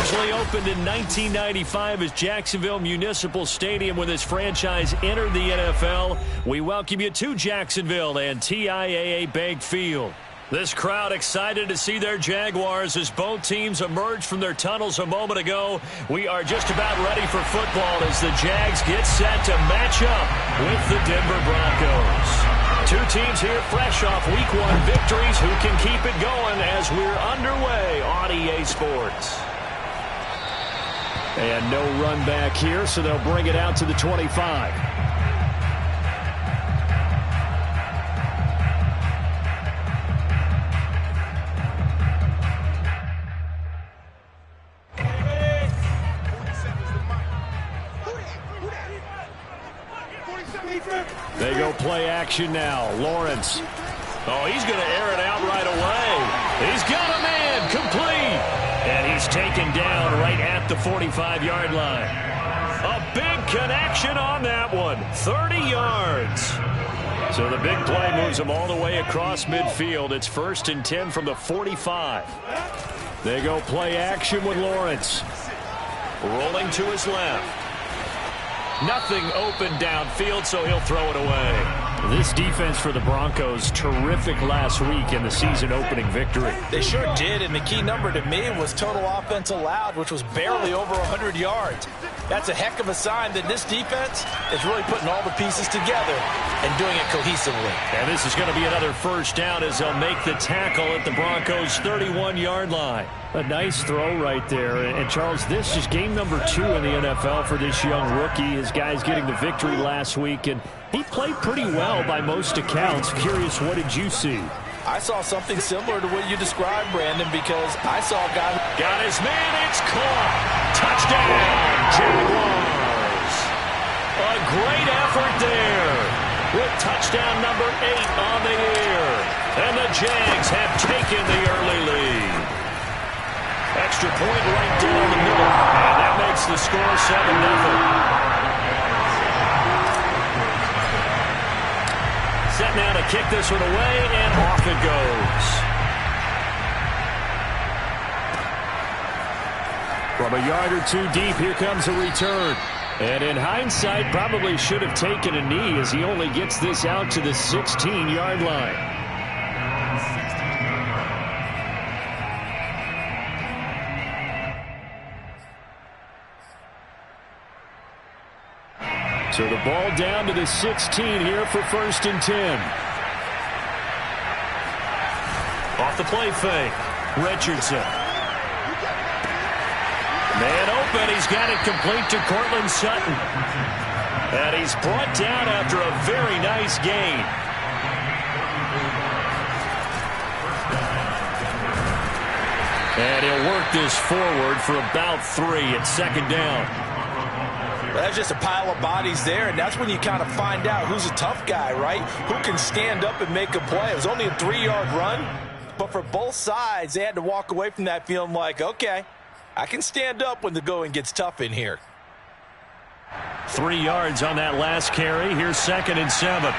Originally opened in 1995 as Jacksonville Municipal Stadium when this franchise entered the NFL, we welcome you to Jacksonville and TIAA Bank Field. This crowd excited to see their Jaguars as both teams emerged from their tunnels a moment ago. We are just about ready for football as the Jags get set to match up with the Denver Broncos. Two teams here fresh off Week 1 victories who can keep it going as we're underway on EA Sports. And no run back here, so they'll bring it out to the 25. They go play action now. Lawrence. Oh, he's going to air it out right away. He's got a man complete. And he's taken down right at the 45-yard line. A big connection on that one. 30 yards. So the big play moves him all the way across midfield. It's 1st and 10 from the 45. They go play action with Lawrence. Rolling to his left. Nothing open downfield, so he'll throw it away. This defense for the Broncos, terrific last week in the season-opening victory. They sure did, and the key number to me was total offense allowed, which was barely over 100 yards. That's a heck of a sign that this defense is really putting all the pieces together and doing it cohesively. And this is going to be another first down as they'll make the tackle at the Broncos' 31-yard line. A nice throw right there. And, Charles, this is game number 2 in the NFL for this young rookie. His guys getting the victory last week, and he played pretty well by most accounts. Curious, what did you see? I saw something similar to what you described, Brandon, because I saw a guy... Got his man, it's caught. Touchdown, Jaguars. A great effort there with touchdown number 8 on the year. And the Jags have taken the early lead. Extra point right down the middle. And that makes the score 7-0. Set now to kick this one away, and off it goes. From a yard or 2 deep, here comes a return. And in hindsight, probably should have taken a knee as he only gets this out to the 16-yard line. So the ball down to the 16 here for 1st and 10. Off the play fake. Richardson. Man open. He's got it complete to Cortland Sutton. And he's brought down after a very nice gain. And he'll work this forward for about 3 at 2nd down. Well, that's just a pile of bodies there, and that's when you kind of find out who's a tough guy, right? Who can stand up and make a play. It was only a 3-yard run, but for both sides, they had to walk away from that feeling like, okay, I can stand up when the going gets tough in here. 3 yards on that last carry. Here's 2nd and 7.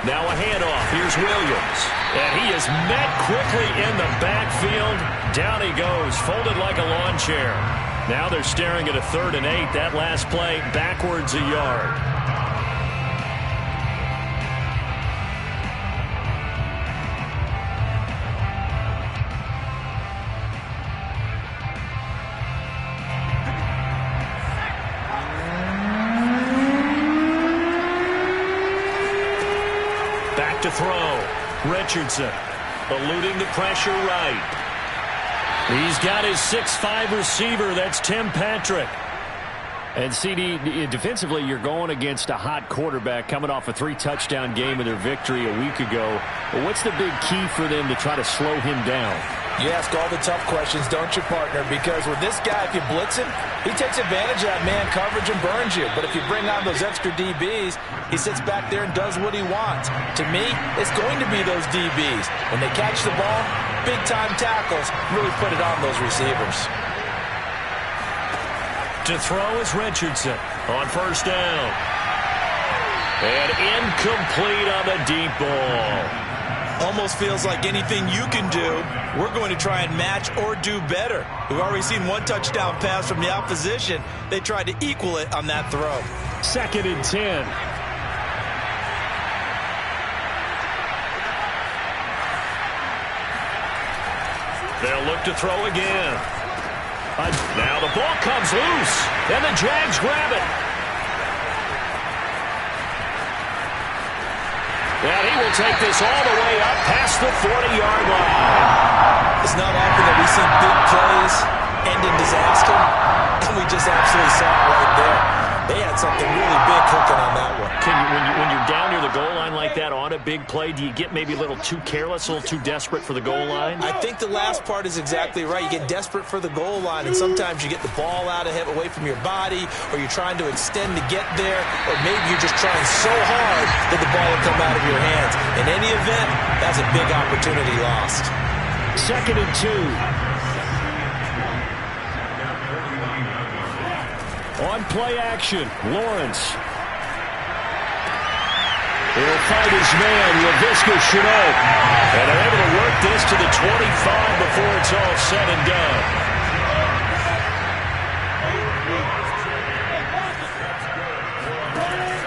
Now a handoff. Here's Williams. And he is met quickly in the backfield. Down he goes, folded like a lawn chair. Now they're staring at a 3rd and 8. That last play backwards a yard. To throw. Richardson eluding the pressure right. He's got his 6'5" receiver. That's Tim Patrick. And CD, defensively, you're going against a hot quarterback coming off a 3-touchdown game in their victory a week ago. But what's the big key for them to try to slow him down? You ask all the tough questions, don't you, partner? Because with this guy, if you blitz him, he takes advantage of that man coverage and burns you. But if you bring on those extra DBs, he sits back there and does what he wants. To me, it's going to be those DBs. When they catch the ball, big-time tackles really put it on those receivers. To throw is Richardson on first down. And incomplete on the deep ball. Almost feels like anything you can do, we're going to try and match or do better. We've already seen one touchdown pass from the opposition. They tried to equal it on that throw. 2nd and 10. They'll look to throw again. Now the ball comes loose, and the Jags grab it. And he will take this all the way up past the 40-yard line. It's not often that we see big plays end in disaster, and we just absolutely saw it right there. They had something really big cooking on that one. When you're down near the goal line like that on a big play, do you get maybe a little too careless, a little too desperate for the goal line? I think the last part is exactly right. You get desperate for the goal line, and sometimes you get the ball out of it, away from your body, or you're trying to extend to get there, or maybe you're just trying so hard that the ball will come out of your hands. In any event, that's a big opportunity lost. 2nd and 2. On play action, Lawrence. He'll fight his man, Laviska Shenault. And they're able to work this to the 25 before it's all said and done.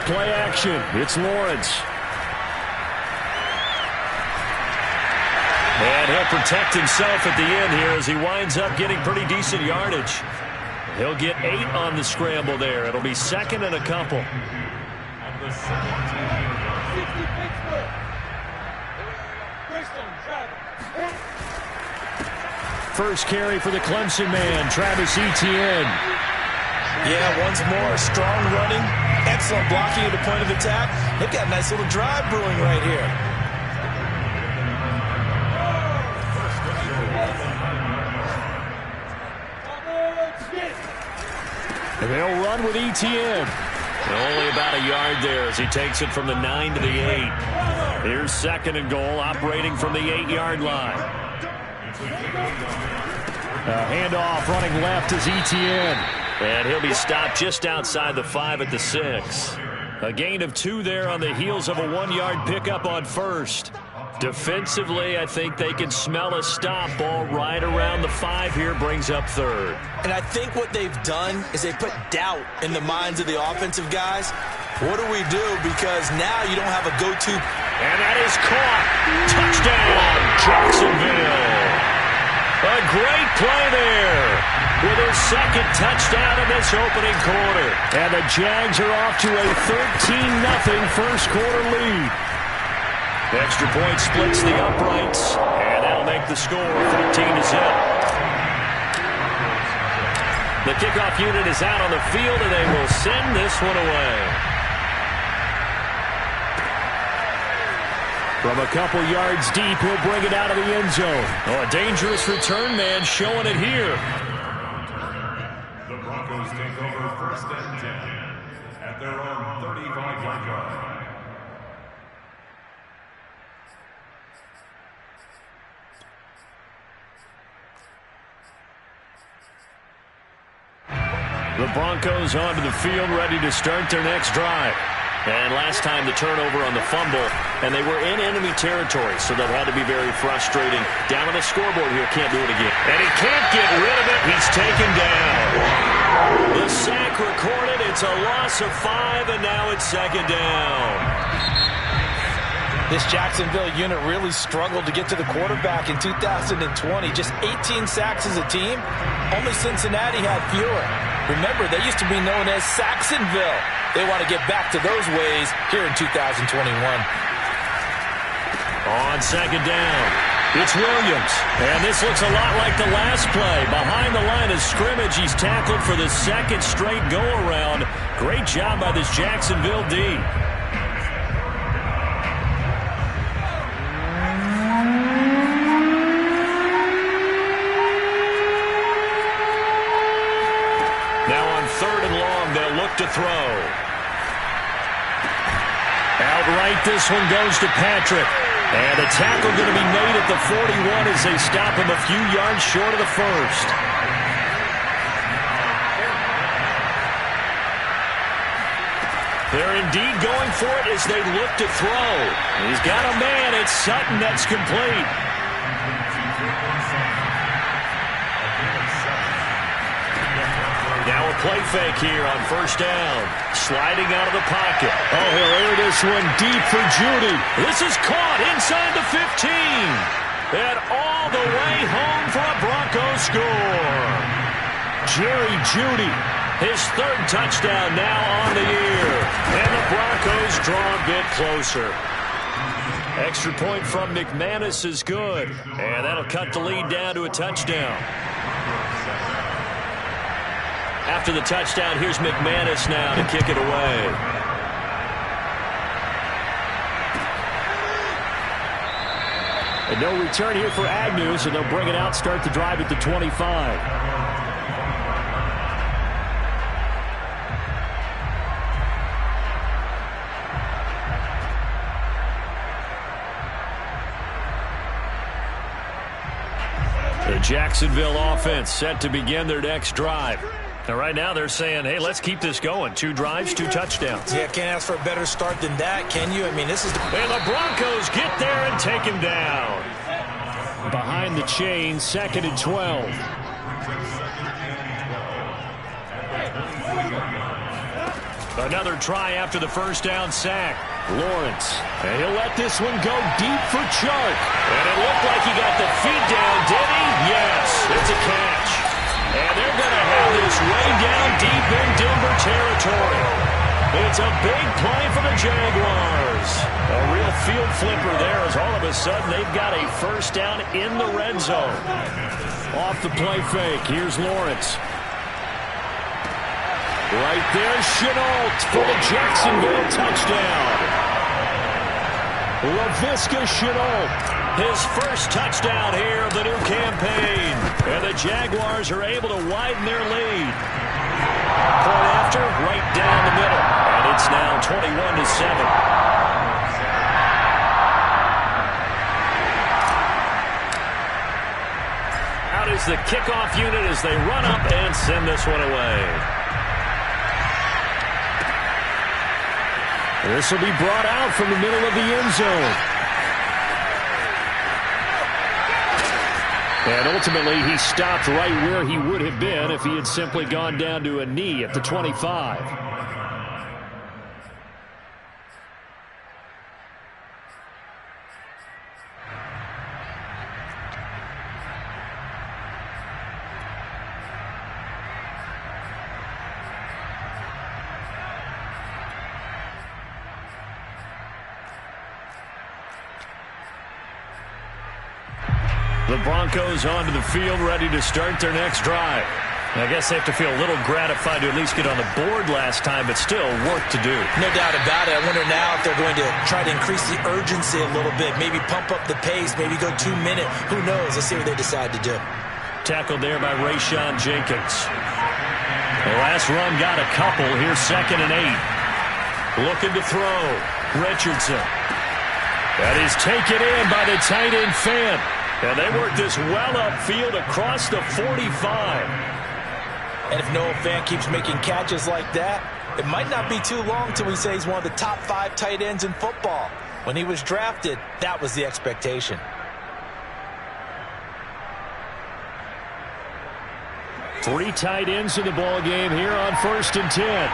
Play action, it's Lawrence. And he'll protect himself at the end here as he winds up getting pretty decent yardage. He'll get 8 on the scramble there. It'll be 2nd and a couple. First carry for the Clemson man, Travis Etienne. Yeah, once more, strong running, excellent blocking at the point of attack. They've got a nice little drive brewing right here. And they'll run with Etienne. Only about a yard there as he takes it from the 9 to the 8. Here's 2nd and goal, operating from the 8-yard line. A handoff running left is Etienne. And he'll be stopped just outside the 5 at the 6. A gain of 2 there on the heels of a 1-yard pickup on first. Defensively, I think they can smell a stop. Ball right around the 5 here, brings up 3rd. And I think what they've done is they put doubt in the minds of the offensive guys. What do we do? Because now you don't have a go-to. And that is caught. Touchdown, Jacksonville. A great play there with his 2nd touchdown in this opening quarter. And the Jags are off to a 13-0 first quarter lead. Extra point splits the uprights, and that'll make the score 14-0. The kickoff unit is out on the field, and they will send this one away. From a couple yards deep, he'll bring it out of the end zone. Oh, a dangerous return man showing it here. The Broncos take over 1st and 10 at their own 35-yard line. The Broncos onto the field, ready to start their next drive. And last time the turnover on the fumble, and they were in enemy territory, so that had to be very frustrating. Down on the scoreboard here, can't do it again. And he can't get rid of it. He's taken down. The sack recorded. It's a loss of 5, and now it's 2nd down. This Jacksonville unit really struggled to get to the quarterback in 2020. Just 18 sacks as a team. Only Cincinnati had fewer. Remember, they used to be known as Saxonville. They want to get back to those ways here in 2021. On 2nd down, it's Williams. And this looks a lot like the last play. Behind the line of scrimmage, he's tackled for the 2nd straight go-around. Great job by this Jacksonville D. To throw. Outright, this one goes to Patrick. And the tackle going to be made at the 41 as they stop him a few yards short of the 1st. They're indeed going for it as they look to throw. He's got a man. It's Sutton that's complete. Now a play fake here on first down. Sliding out of the pocket. Oh, he'll air this one deep for Judy. This is caught inside the 15. And all the way home for a Broncos score. Jerry Judy, his third touchdown now on the year. And the Broncos draw a bit closer. Extra point from McManus is good. And that'll cut the lead down to a touchdown. After the touchdown, here's McManus now to kick it away. And no return here for Agnew, so they'll bring it out, start the drive at the 25. The Jacksonville offense set to begin their next drive. Now, right now, they're saying, hey, let's keep this going. 2 drives, 2 touchdowns. Yeah, can't ask for a better start than that, can you? I mean, this is the... And the Broncos get there and take him down. Behind the chain, 2nd and 12. Another try after the first down sack. Lawrence, and he'll let this one go deep for Chark. And it looked like he got the feet down, did he? Yes, it's a catch. And they're going to have this way down deep in Denver territory. It's a big play for the Jaguars. A real field flipper there as all of a sudden they've got a first down in the red zone. Off the play fake, here's Lawrence. Right there, Chenault for the Jacksonville touchdown. Laviska Chenault, his first touchdown here of the new campaign. And the Jaguars are able to widen their lead. Point after, right down the middle. And it's now 21-7. Out is the kickoff unit as they run up and send this one away. This will be brought out from the middle of the end zone. And ultimately, he stopped right where he would have been if he had simply gone down to a knee at the 25. The Broncos onto the field, ready to start their next drive. I guess they have to feel a little gratified to at least get on the board last time, but still work to do. No doubt about it. I wonder now if they're going to try to increase the urgency a little bit, maybe pump up the pace, maybe go 2 minute. Who knows? Let's see what they decide to do. Tackled there by Rayshon Jenkins. The last run got a couple. Here's 2nd and 8. Looking to throw. Richardson. That is taken in by the tight end Fant. And they work this well upfield across the 45. And if Noah Fant keeps making catches like that, it might not be too long till we say he's one of the top 5 tight ends in football. When he was drafted, that was the expectation. Three tight ends in the ball game here on 1st and 10.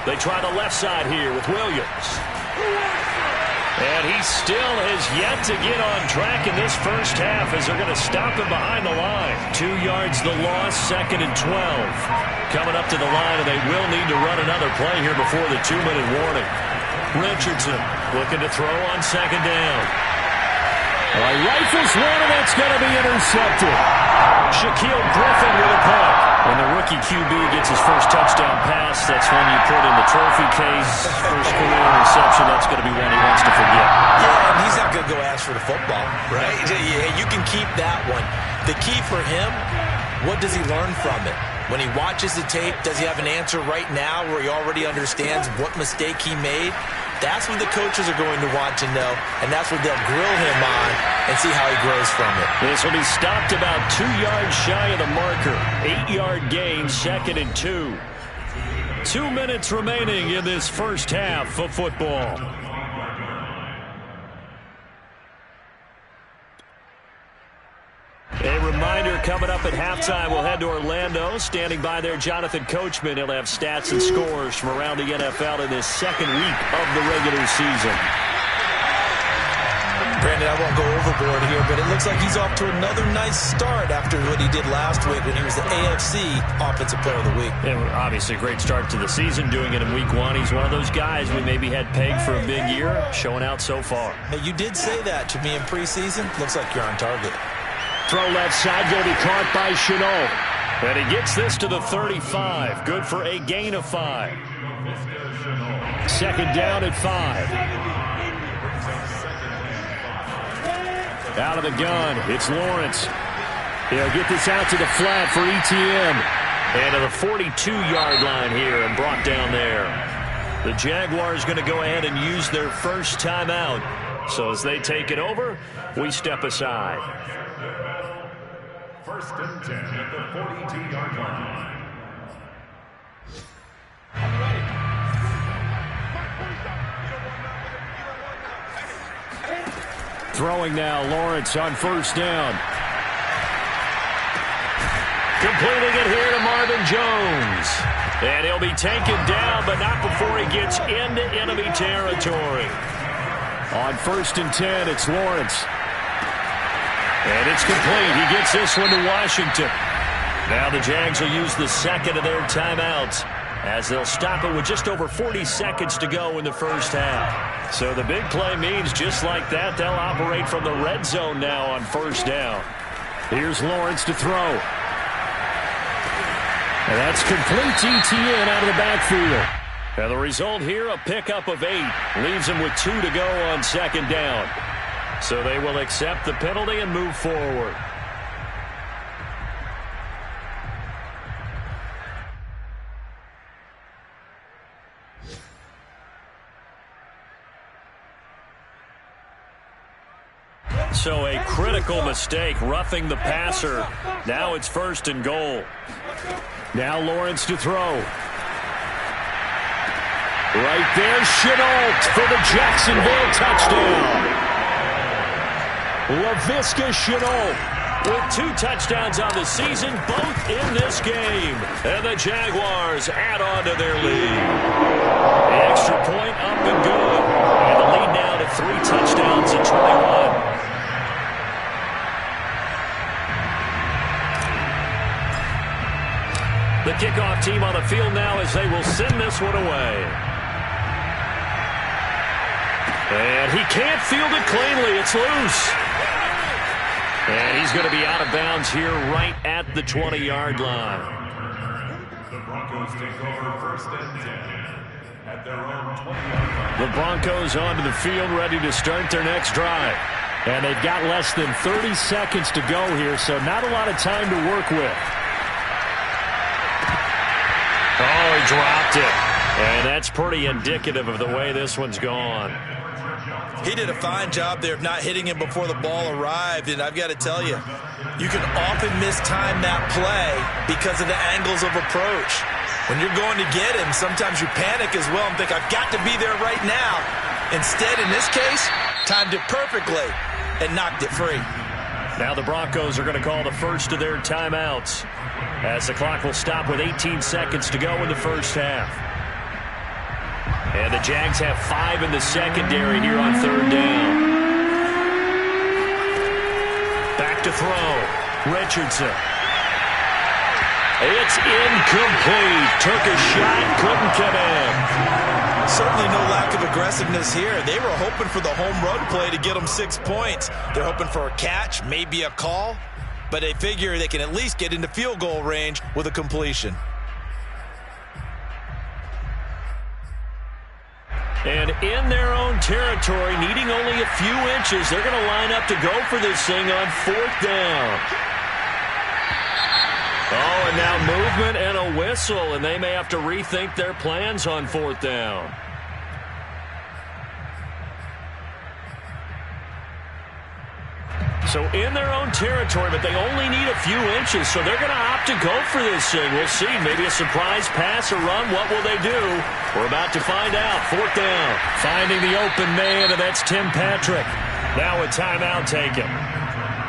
They try the left side here with Williams. And he still has yet to get on track in this first half as they're going to stop him behind the line. 2 yards the loss, 2nd and 12. Coming up to the line, and they will need to run another play here before the 2-minute warning. Richardson looking to throw on 2nd down. Rifles one, and that's going to be intercepted. Shaquille Griffin with a punt. When the rookie QB gets his first touchdown pass, that's when you put in the trophy case. First career reception, that's going to be one he wants to forget. Yeah, and he's not going to go ask for the football, right? Yeah, you can keep that one. The key for him, what does he learn from it? When he watches the tape, does he have an answer right now where he already understands what mistake he made? That's what the coaches are going to want to know, and that's what they'll grill him on and see how he grows from it. This will be stopped about 2 yards shy of the marker. 8-yard gain, 2nd and 2. 2 minutes remaining in this first half of football. A reminder, coming up at halftime, we'll head to Orlando. Standing by there, Jonathan Coachman. He'll have stats and scores from around the NFL in this second week of the regular season. Brandon, I won't go overboard here, but it looks like he's off to another nice start after what he did last week when he was the AFC Offensive Player of the Week. And obviously a great start to the season, doing it in week 1. He's one of those guys we maybe had pegged for a big year, showing out so far. Now, you did say that to me in preseason. Looks like you're on target. Throw left side, going to be caught by Chenault. And he gets this to the 35. Good for a gain of 5. 2nd down at 5. Out of the gun, it's Lawrence. He'll get this out to the flat for ETN. And to the 42-yard line here and brought down there. The Jaguars going to go ahead and use their first timeout. So as they take it over, we step aside. 1st and 10 at the 42-yard line. Throwing now, Lawrence on 1st down. Completing it here to Marvin Jones. And he'll be taken down, but not before he gets into enemy territory. On 1st and 10, it's Lawrence. And it's complete. He gets this one to Washington. Now the Jags will use the 2nd of their timeouts as they'll stop it with just over 40 seconds to go in the first half. So the big play means just like that, they'll operate from the red zone now on 1st down. Here's Lawrence to throw. And that's complete to ETN out of the backfield. And the result here, a pickup of 8. Leaves him with 2 to go on 2nd down. So they will accept the penalty and move forward. So a critical mistake, roughing the passer. Now it's 1st and goal. Now Lawrence to throw. Right there, Chenault for the Jacksonville touchdown. Laviska Chenault with 2 touchdowns on the season, both in this game. And the Jaguars add on to their lead. The extra point up and good. And the lead now to 3 touchdowns at 21. The kickoff team on the field now as they will send this one away. And he can't field it cleanly. It's loose. And he's going to be out of bounds here right at the 20-yard line. The Broncos take over 1st and 10 at their own 20-yard line. The Broncos onto the field, ready to start their next drive. And they've got less than 30 seconds to go here, so not a lot of time to work with. Oh, he dropped it. And that's pretty indicative of the way this one's gone. He did a fine job there of not hitting him before the ball arrived, and I've got to tell you, you can often mistime that play because of the angles of approach. When you're going to get him, sometimes you panic as well and think, I've got to be there right now. Instead, in this case, timed it perfectly and knocked it free. Now the Broncos are going to call the first of their timeouts as the clock will stop with 18 seconds to go in the first half. And the Jags have 5 in the secondary here on 3rd down. Back to throw. Richardson. It's incomplete. Took a shot, couldn't come in. Certainly no lack of aggressiveness here. They were hoping for the home run play to get them 6 points. They're hoping for a catch, maybe a call, but they figure they can at least get into field goal range with a completion. And in their own territory, needing only a few inches, they're going to line up to go for this thing on 4th down. Oh, and now movement and a whistle, and they may have to rethink their plans on 4th down. So in their own territory, but they only need a few inches, so they're going to opt to go for this thing. We'll see. Maybe a surprise pass or run. What will they do? We're about to find out. 4th down. Finding the open man, and that's Tim Patrick. Now a timeout taken.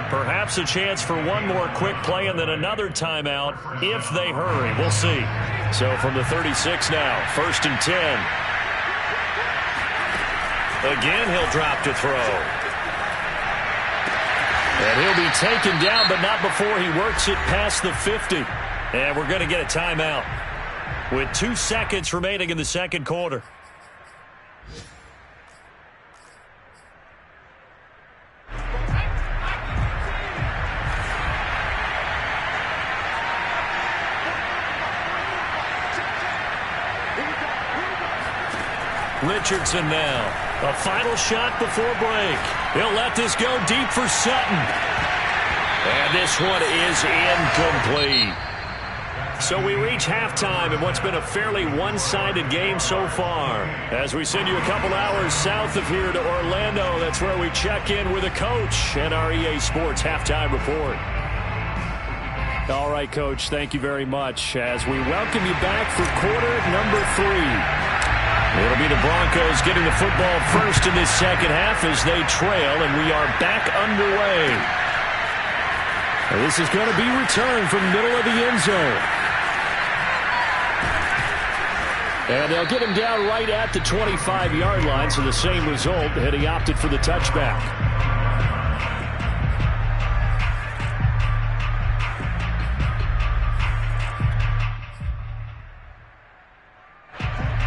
Perhaps a chance for one more quick play and then another timeout if they hurry. We'll see. So from the 36 now, 1st and 10. Again, he'll drop to throw. And he'll be taken down, but not before he works it past the 50. And we're going to get a timeout with 2 seconds remaining in the second quarter. Richardson now. A final shot before break. He'll let this go deep for Sutton. And this one is incomplete. So we reach halftime in what's been a fairly one-sided game so far. As we send you a couple hours south of here to Orlando, that's where we check in with a coach and our EA Sports halftime report. All right, Coach, thank you very much as we welcome you back for quarter number 3. It'll be the Broncos getting the football first in this second half as they trail, and we are back underway. And this is going to be returned from middle of the end zone. And they'll get him down right at the 25-yard line, so the same result, had he opted for the touchback.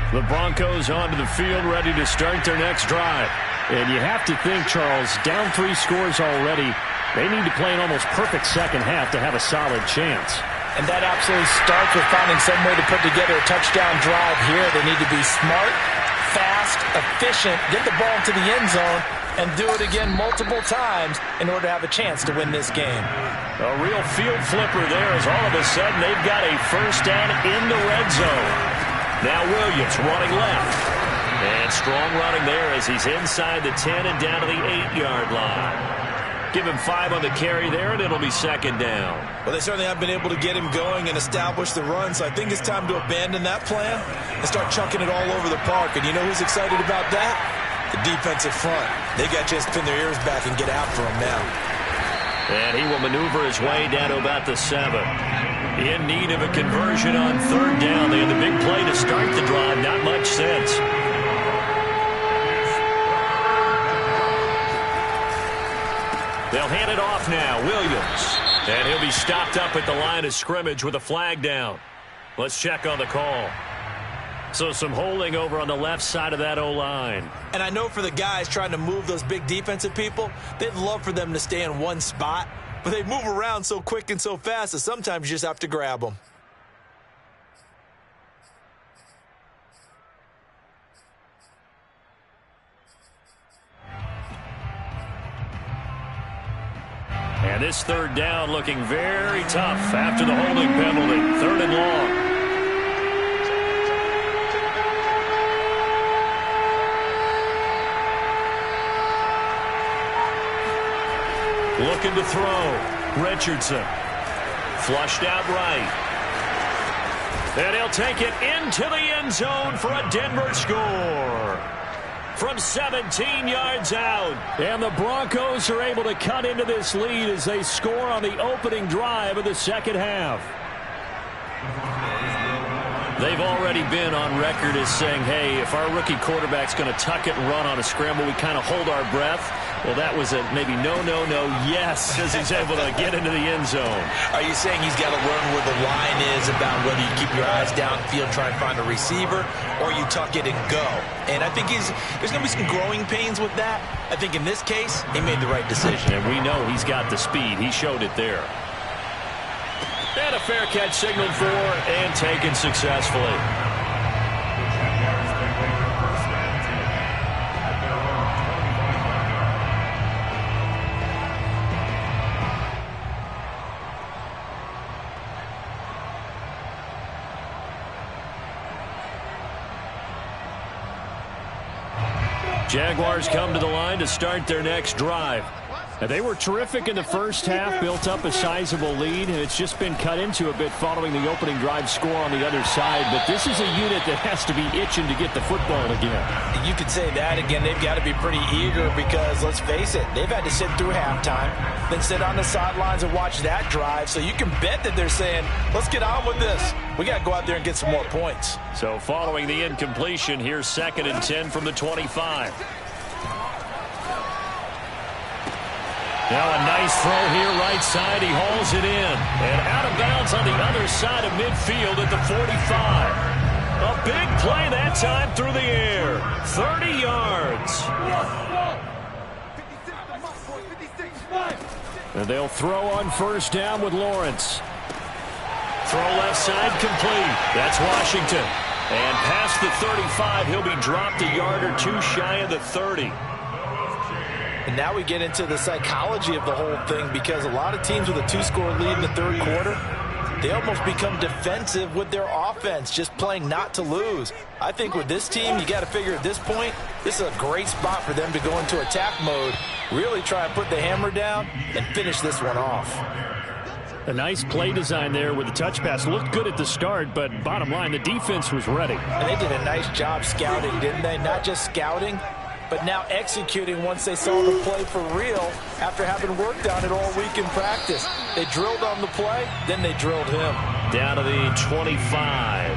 The Broncos onto the field, ready to start their next drive. And you have to think, Charles, down 3 scores already. They need to play an almost perfect second half to have a solid chance. And that absolutely starts with finding some way to put together a touchdown drive here. They need to be smart, fast, efficient, get the ball to the end zone, and do it again multiple times in order to have a chance to win this game. A real field flipper there as all of a sudden they've got a first down in the red zone. Now Williams running left. And strong running there as he's inside the 10 and down to the 8-yard line. Give him 5 on the carry there, and it'll be second down. Well, they certainly have been able to get him going and establish the run, so I think it's time to abandon that plan and start chunking it all over the park. And you know who's excited about that? The defensive front. They got just pin their ears back and get after him now. And he will maneuver his way down to about the 7. In need of a conversion on 3rd down. They had the big play to start the drive. Not much sense. They'll hand it off now. Williams. And he'll be stopped up at the line of scrimmage with a flag down. Let's check on the call. So some holding over on the left side of that O-line. And I know for the guys trying to move those big defensive people, they'd love for them to stay in one spot. But they move around so quick and so fast that sometimes you just have to grab them. And this 3rd down looking very tough after the holding penalty. 3rd and long. Looking to throw. Richardson. Flushed out right. And he'll take it into the end zone for a Denver score. From 17 yards out. And the Broncos are able to cut into this lead as they score on the opening drive of the second half. They've already been on record as saying, hey, if our rookie quarterback's going to tuck it and run on a scramble, we kind of hold our breath. Well, that was a maybe no, yes, as he's able to get into the end zone. Are you saying he's got to learn where the line is about whether you keep your eyes downfield, try and find a receiver, or you tuck it and go? And I think there's going to be some growing pains with that. I think in this case, he made the right decision. And we know he's got the speed. He showed it there. And a fair catch signaled for and taken successfully. Jaguars come to the line to start their next drive. They were terrific in the first half, built up a sizable lead, and it's just been cut into a bit following the opening drive score on the other side. But this is a unit that has to be itching to get the football again. You could say that again. They've got to be pretty eager because, let's face it, they've had to sit through halftime, then sit on the sidelines and watch that drive. So you can bet that they're saying, let's get on with this. We got to go out there and get some more points. So following the incompletion, here's 2nd and 10 from the 25. Now a nice throw here, right side. He hauls it in. And out of bounds on the other side of midfield at the 45. A big play that time through the air. 30 yards. And they'll throw on first down with Lawrence. Throw left side complete. That's Washington. And past the 35, he'll be dropped a yard or two shy of the 30. And now we get into the psychology of the whole thing, because a lot of teams with a 2-score lead in the third quarter, they almost become defensive with their offense, just playing not to lose. I think with this team, you got to figure at this point, this is a great spot for them to go into attack mode, really try and put the hammer down and finish this one off. A nice play design there with the touch pass. Looked good at the start, but bottom line, the defense was ready. And they did a nice job scouting, didn't they? Not just scouting, but now executing once they saw the play for real after having worked on it all week in practice. They drilled on the play, then they drilled him. Down to the 25.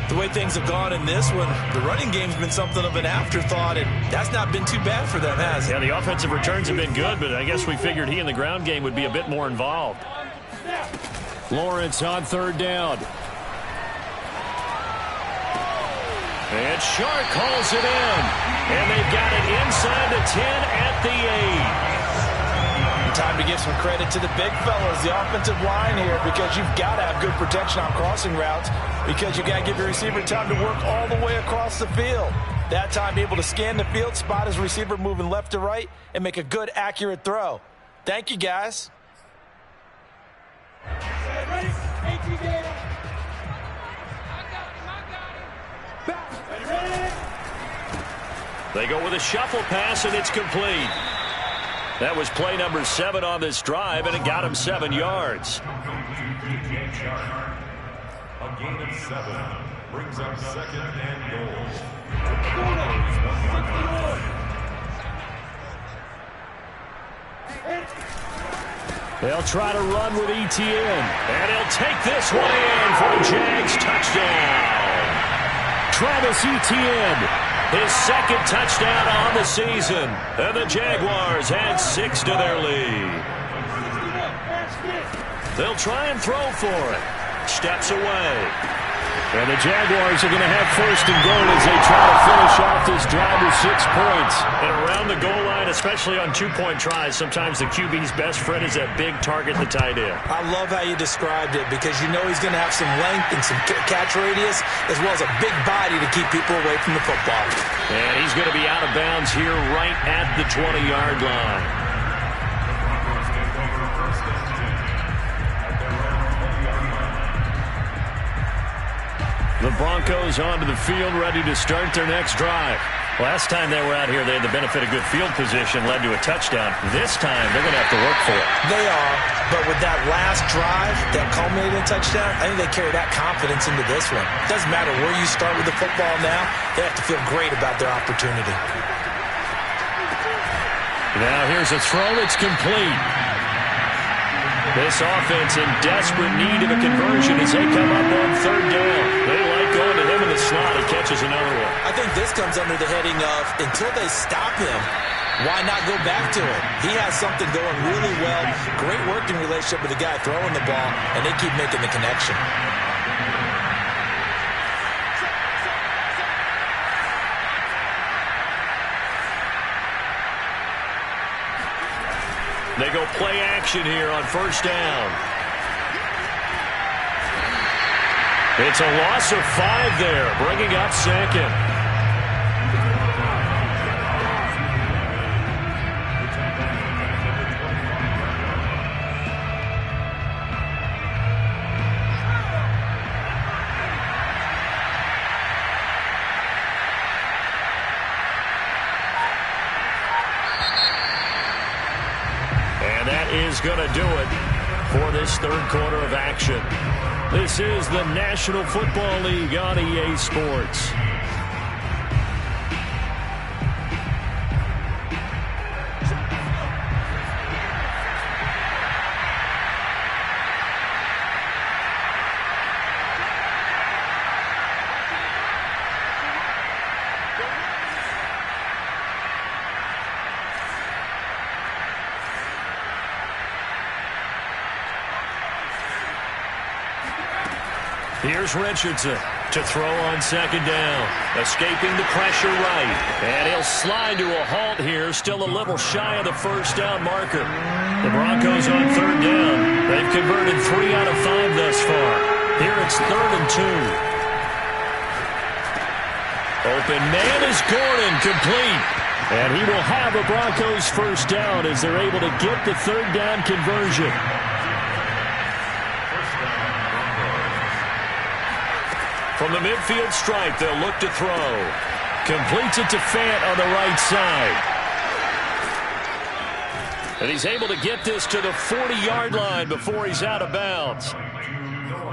The way things have gone in this one, the running game's been something of an afterthought, and that's not been too bad for them, has it? Yeah, the offensive returns have been good, but I guess we figured he in the ground game would be a bit more involved. Lawrence on third down. And Shark calls it in. And they've got it inside the 10 at the 8. Time to give some credit to the big fellas, the offensive line here, because you've got to have good protection on crossing routes, because you've got to give your receiver time to work all the way across the field. That time, be able to scan the field, spot his receiver moving left to right, and make a good, accurate throw. Thank you, guys. They go with a shuffle pass, and it's complete. That was play number 7 on this drive, and it got him 7 yards. A gain of 7 brings up 2nd and goal. They'll try to run with ETN, and he'll take this one in for a Jags touchdown. Travis Etienne, his 2nd touchdown on the season, and the Jaguars add 6 to their lead. They'll try and throw for it. Steps away. And the Jaguars are going to have 1st and goal as they try to finish off this drive with 6 points. And around the goal line, especially on 2-point tries, sometimes the QB's best friend is that big target, the tight end. I love how you described it, because you know he's going to have some length and some catch radius, as well as a big body to keep people away from the football. And he's going to be out of bounds here right at the 20-yard line. The Broncos onto the field, ready to start their next drive. Last time they were out here, they had the benefit of good field position, led to a touchdown. This time, they're going to have to work for it. They are, but with that last drive that culminated in touchdown, I think they carry that confidence into this one. It doesn't matter where you start with the football now, they have to feel great about their opportunity. Now here's a throw that's complete. This offense in desperate need of a conversion as they come up on third down. They like going to him in the slot. He catches another one. I think this comes under the heading of, until they stop him, why not go back to it? He has something going really well. Great working relationship with the guy throwing the ball, and they keep making the connection. They go play action here on first down. It's a loss of 5 there, bringing up 2nd. going to do it for this third quarter of action. This is the National Football League on EA Sports. Here's Richardson to throw on second down. Escaping the pressure right. And he'll slide to a halt here. Still a little shy of the first down marker. The Broncos on third down. They've converted 3 out of 5 thus far. Here it's 3rd and 2. Open man is Gordon, complete. And he will have a Broncos first down as they're able to get the third down conversion. From the midfield stripe, they'll look to throw. Completes it to Fant on the right side. And he's able to get this to the 40-yard line before he's out of bounds.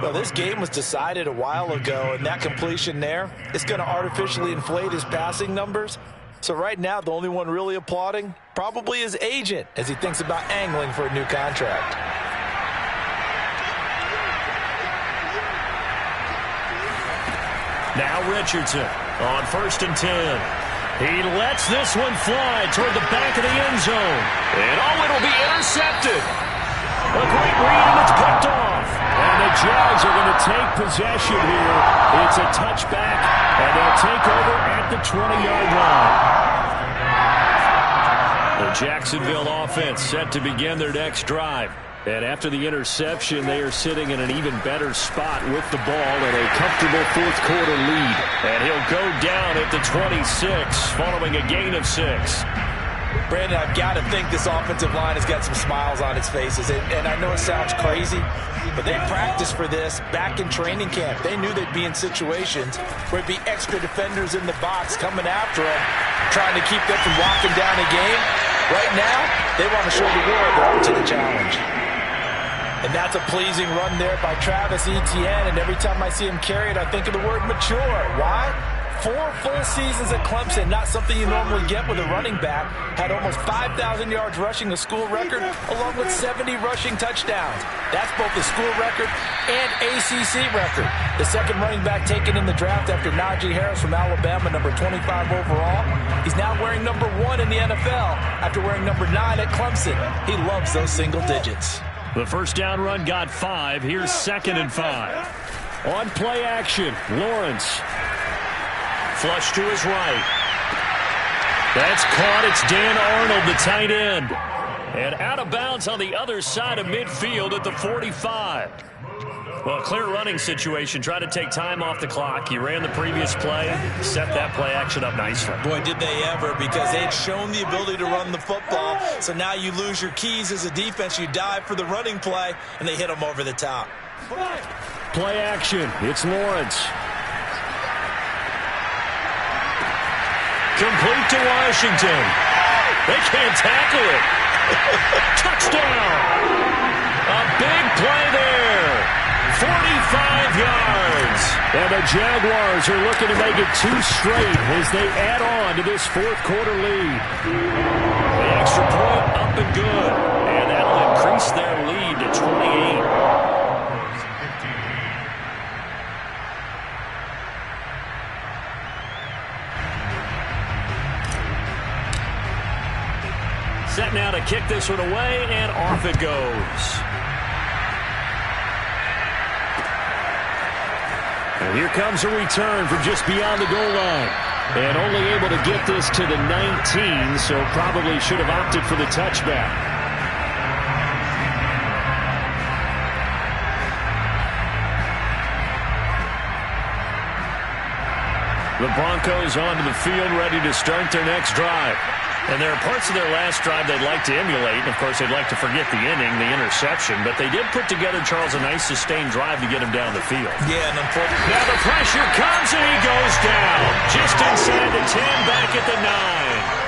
Well, this game was decided a while ago, and that completion there is going to artificially inflate his passing numbers. So right now, the only one really applauding probably his agent as he thinks about angling for a new contract. Now Richardson on 1st and 10. He lets this one fly toward the back of the end zone. And it'll be intercepted. A great read, and it's picked off. And the Jags are going to take possession here. It's a touchback, and they'll take over at the 20-yard line. The Jacksonville offense set to begin their next drive. And after the interception, they are sitting in an even better spot with the ball and a comfortable fourth quarter lead. And he'll go down at the 26 following a gain of 6. Brandon, I've got to think this offensive line has got some smiles on its faces. And I know it sounds crazy, but they practiced for this back in training camp. They knew they'd be in situations where it'd be extra defenders in the box coming after them, trying to keep them from locking down a game. Right now, they want to show the world they're up to the challenge. And that's a pleasing run there by Travis Etienne. And every time I see him carry it, I think of the word mature. Why? 4 full seasons at Clemson, not something you normally get with a running back. Had almost 5,000 yards rushing, the school record, along with 70 rushing touchdowns. That's both the school record and ACC record. The second running back taken in the draft after Najee Harris from Alabama, number 25 overall. He's now wearing number 1 in the NFL after wearing number 9 at Clemson. He loves those single digits. The first down run got 5. Here's 2nd and 5. On play action, Lawrence. Flush to his right. That's caught. It's Dan Arnold, the tight end. And out of bounds on the other side of midfield at the 45. Well, clear running situation. Try to take time off the clock. He ran the previous play, set that play action up nicely. Boy, did they ever, because they'd shown the ability to run the football. So now you lose your keys as a defense. You dive for the running play, and they hit them over the top. Play action. It's Lawrence. Complete to Washington. They can't tackle it. Touchdown. A big play there. 45 yards. And the Jaguars are looking to make it 2 straight as they add on to this fourth quarter lead. The extra point up and good. And that'll increase their lead to 28. Set now to kick this one away, and off it goes. And here comes a return from just beyond the goal line. And only able to get this to the 19, so probably should have opted for the touchback. The Broncos onto the field, ready to start their next drive. And there are parts of their last drive they'd like to emulate. And, of course, they'd like to forget the inning, the interception. But they did put together, Charles, a nice sustained drive to get him down the field. Yeah, and unfortunately, now the pressure comes, and he goes down. Just inside the 10, back at the 9.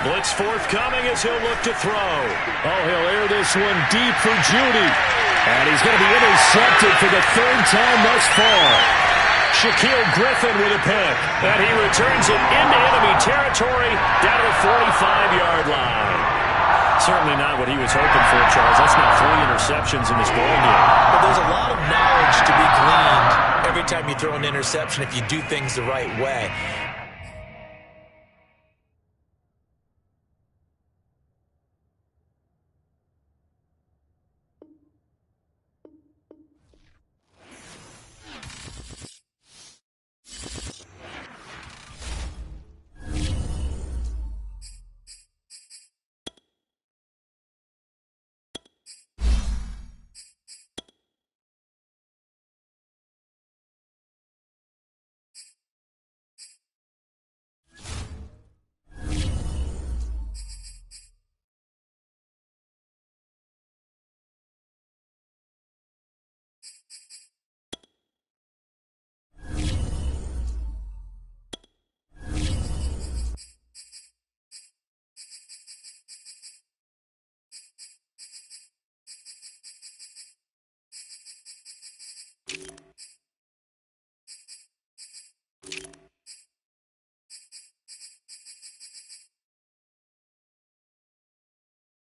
Blitz forthcoming as he'll look to throw. Oh, he'll air this one deep for Judy. And he's going to be intercepted for the third time thus far. Shaquille Griffin with a pick. And he returns it into enemy territory down to the 45-yard line. Certainly not what he was hoping for, Charles. That's now 3 interceptions in this ballgame. But there's a lot of knowledge to be gleaned every time you throw an interception if you do things the right way.